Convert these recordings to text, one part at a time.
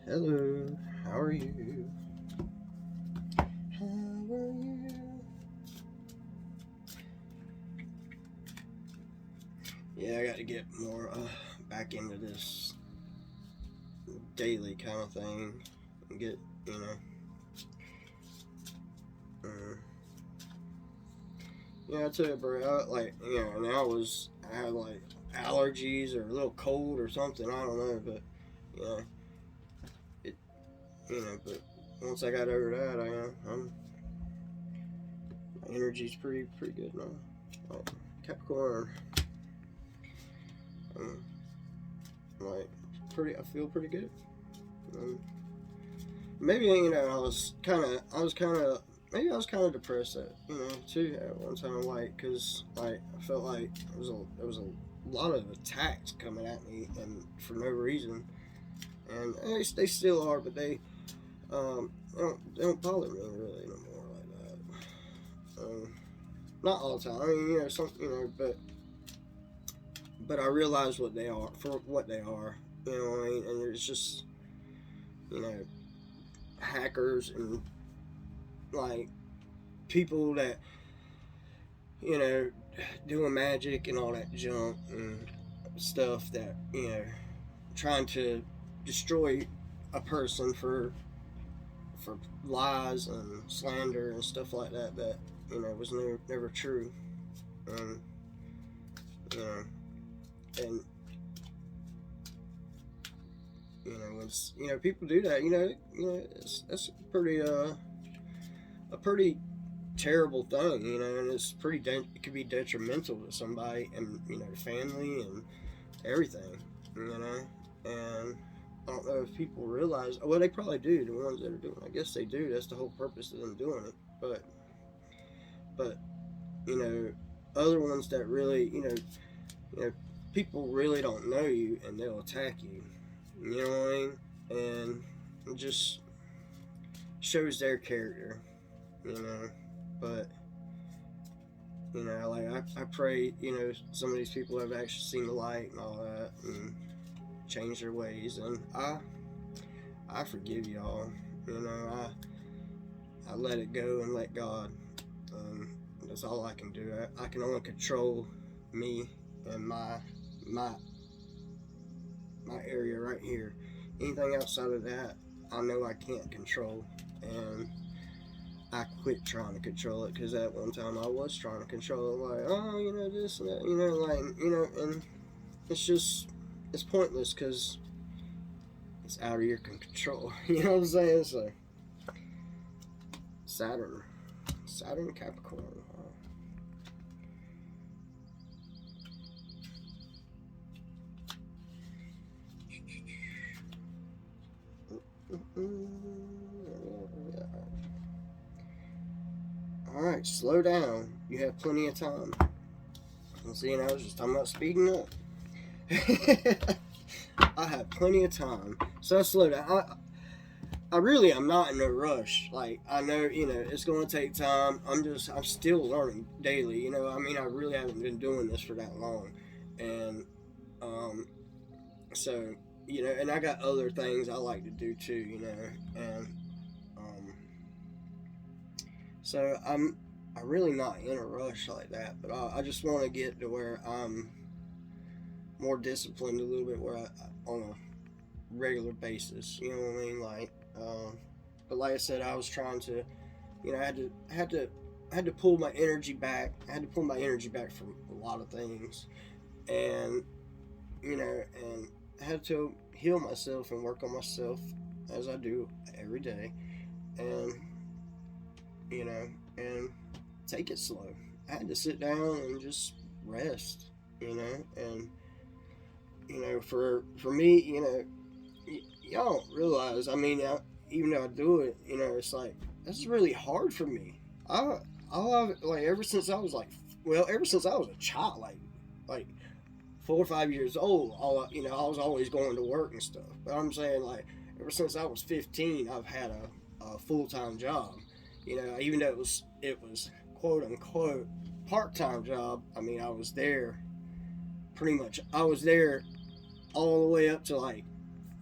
Hello, how are you? How are you? Yeah, I got to get more back into this daily kind of thing. Get, you know, uh, yeah, I took a break. And I had like allergies or a little cold or something. I don't know, but, you know, it, but once I got over that, my energy's pretty good now. Like, Capricorn, um, like, I feel pretty good. Um, maybe maybe I was kind of depressed too at one time, like, cause like I felt like there was a lot of attacks coming at me and for no reason, and they still are, but they don't bother me really no more like that. Not all the time. I mean, but I realize what they are for what they are. You know what I mean? And it's just you know hackers and like people that you know doing magic and all that junk and stuff that trying to destroy a person for lies and slander and stuff like that was never true. And you know and when people do that, that's a pretty terrible thing, and it could be detrimental to somebody and family and everything, and I don't know if people realize. Well, they probably do. The ones that are doing, I guess they do. That's the whole purpose of them doing it. But you know, other ones that really, you know, people really don't know you and they'll attack you. You know what I mean? And it just shows their character. You know, but like I pray, some of these people have actually seen the light and all that and changed their ways, and I forgive y'all. I let it go and let God. That's all I can do. I can only control me and my my area right here. Anything outside of that, I know I can't control, and I quit trying to control it because at one time I was trying to control it, like, oh, this and that, and it's pointless because it's out of your control. You know what I'm saying? So Saturn, Saturn Capricorn. Alright, slow down. You have plenty of time. See, I was just talking about speeding up. I have plenty of time. So slow down. I really am not in a rush. Like, I know, it's going to take time. I'm still learning daily. I really haven't been doing this for that long. And, so, and I got other things I like to do too, and, so I'm really not in a rush like that, but I just want to get to where I'm more disciplined a little bit, where on a regular basis. You know what I mean? Like, but like I said, I was trying to, I had to pull my energy back. I had to pull my energy back from a lot of things, and and I had to heal myself and work on myself as I do every day, and and take it slow. I had to sit down and just rest, and for me, y'all don't realize. Even though I do it, it's like that's really hard for me. I I love it, like ever since I was a child, like 4 or 5 years old. I was always going to work and stuff. But I'm saying, like, ever since I was 15, I've had a full time job. Even though it was quote unquote part time job. I was there pretty much. I was there all the way up to like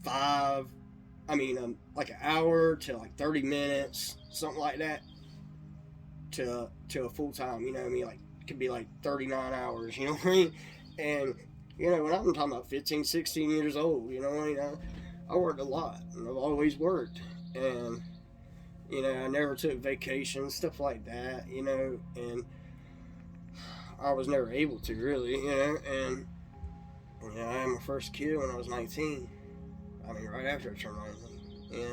5 like an hour to like 30 minutes, something like that, to a full time. You know what I mean? Like it could be like 39 hours. You know what I mean? And when I'm talking about 15, 16 years old, I worked a lot, and I've always worked, and I never took vacations, stuff like that. And I was never able to really, and I had my first kid when I was 19. I mean, right after I turned 19.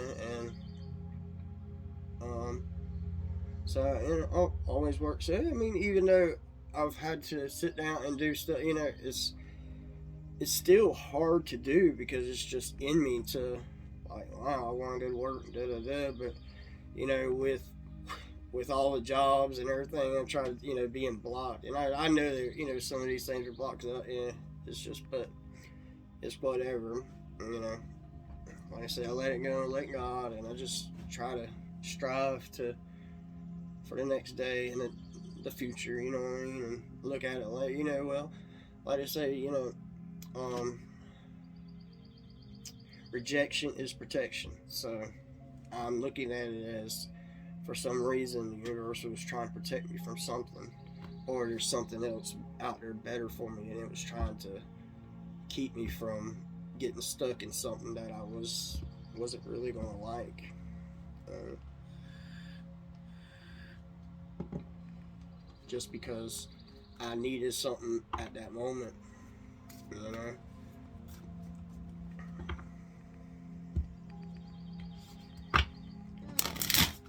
And so I always worked. So I mean, even though I've had to sit down and do stuff, it's still hard to do because it's just in me to like, wow, I want to go to work, da da da. But with all the jobs and everything, I'm trying to being blocked, and I know that some of these things are blocked. Yeah, it's just, but it's whatever. Like I said, I let it go, let God, and I just try to strive for the next day and the future. You know what I mean? And look at it like well, like I say, rejection is protection. So I'm looking at it as, for some reason, the universe was trying to protect me from something, or there's something else out there better for me, and it was trying to keep me from getting stuck in something that I wasn't really gonna like. Just because I needed something at that moment,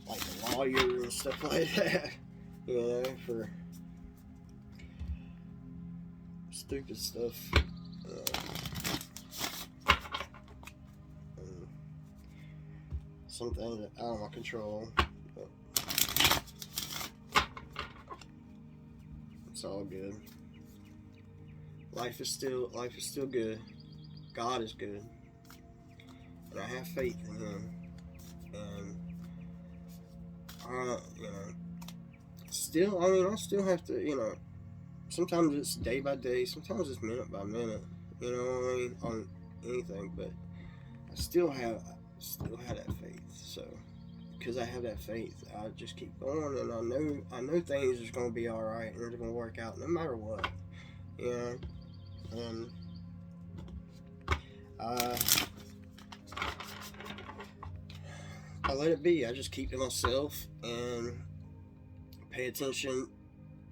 like a lawyer and stuff like that, for stupid stuff. Something that out of my control, but it's all good. Life is still good. God is good, and I have faith in Him. And still, I still have to, sometimes it's day by day, sometimes it's minute by minute, on anything, but I still have that faith. So because I have that faith, I just keep going, and I know things are going to be all right, and they're going to work out no matter what. And I let it be. I just keep to myself and pay attention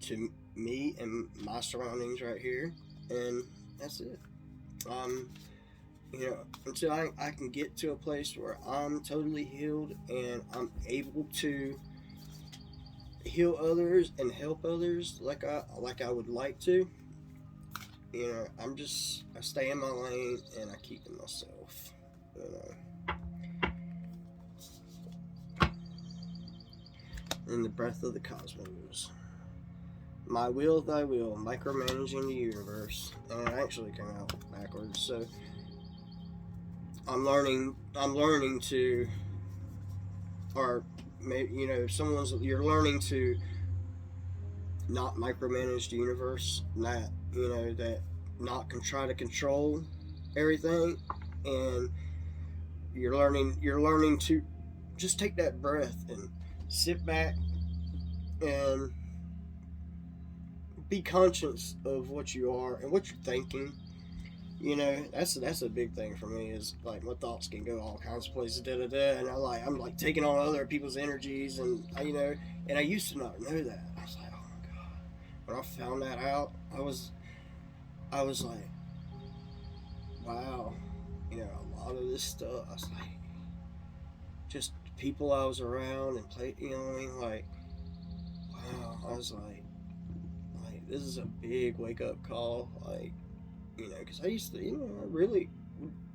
to me and my surroundings right here, and that's it. Until I can get to a place where I'm totally healed and I'm able to heal others and help others like I would like to. I stay in my lane and I keep to myself. In the breath of the cosmos. My will, thy will, micromanaging the universe. And it actually came out backwards. So I'm learning to, or maybe, you're learning to not micromanage the universe, that not try to control everything, and you're learning to just take that breath and sit back and be conscious of what you are and what you're thinking. That's a big thing for me, is like my thoughts can go all kinds of places, and I'm taking on other people's energies, and I used to not know that. I was like, oh my God. When I found that out, I was like, wow, a lot of this stuff, I was like, just people I was around and play, like, wow, I was like, this is a big wake up call, like, because I used to, I really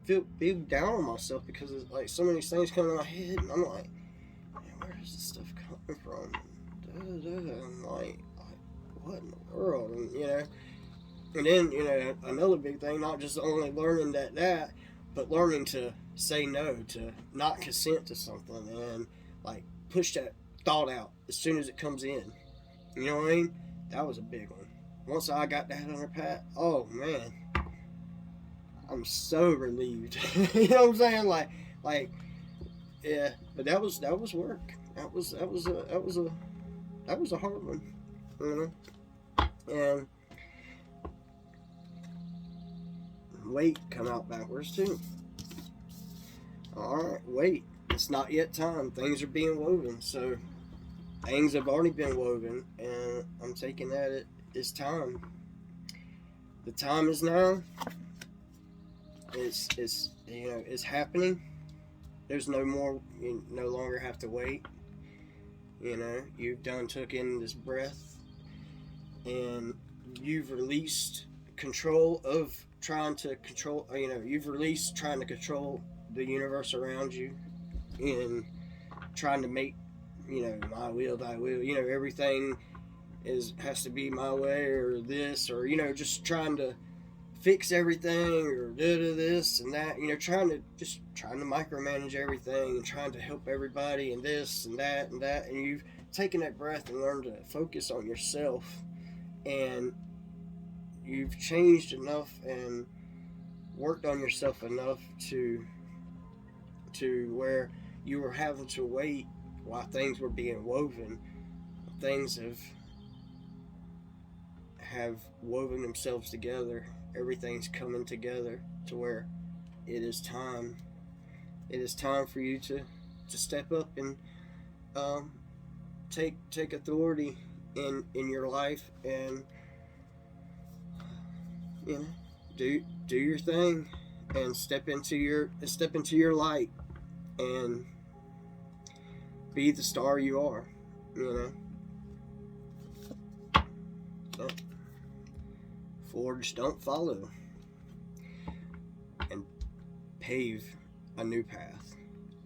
feel big down on myself because it's like so many things coming in my head, and I'm like, man, where is this stuff coming from? I'm like, what in the world? And then, another big thing, not just only learning that, but learning to say no, to not consent to something, and like push that thought out as soon as it comes in. You know what I mean? That was a big one. Once I got that under pat, oh man, I'm so relieved. You know what I'm saying? Like Yeah, but that was work. That was a hard one, you know. And weight come out backwards too. All right, wait. It's not yet time. Things are being woven, so things have already been woven, and I'm taking that it's time. The time is now. It's happening. There's no more. You no longer have to wait. You've done took in this breath, and you've released control of trying to control. You've released trying to control the universe around you, and trying to make my will thy will. Everything has to be my way or this, or just trying to fix everything or do this and that. Trying to micromanage everything and trying to help everybody and this and that and that. And you've taken that breath and learned to focus on yourself, and you've changed enough and worked on yourself enough to where you were having to wait while things were being woven. Things have woven themselves together. Everything's coming together to where it is time. It is time for you to step up and take authority in your life, and do your thing, and step into your light, and be the star you are. Forge, don't follow, and pave a new path.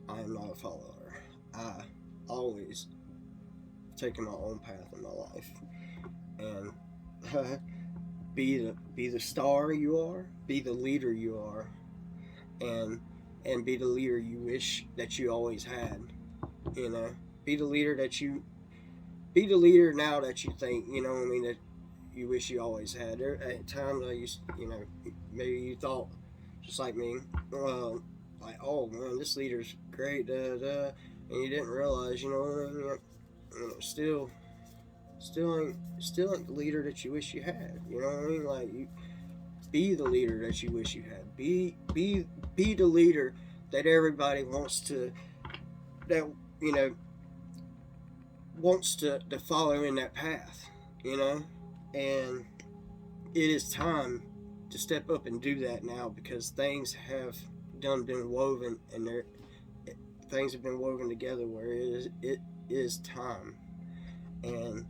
I am not a follower. I always taken my own path in my life, and be the star you are, be the leader you are, and be the leader you wish that you always had. Be the leader now that you think, that you wish you always had. At times I used, maybe you thought, just like me, like, oh man, this leader's great, and you didn't realize, still ain't the leader that you wish you had. Like, you be the leader that you wish you had. Be the leader that everybody wants to follow in that path. And it is time to step up and do that now, because things have been woven, and things have been woven together where it is time, and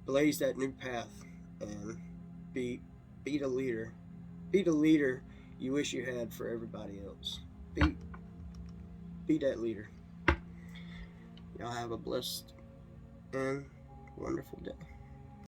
blaze that new path, and be the leader you wish you had for everybody else. Be that leader. Y'all have a blessed and wonderful day.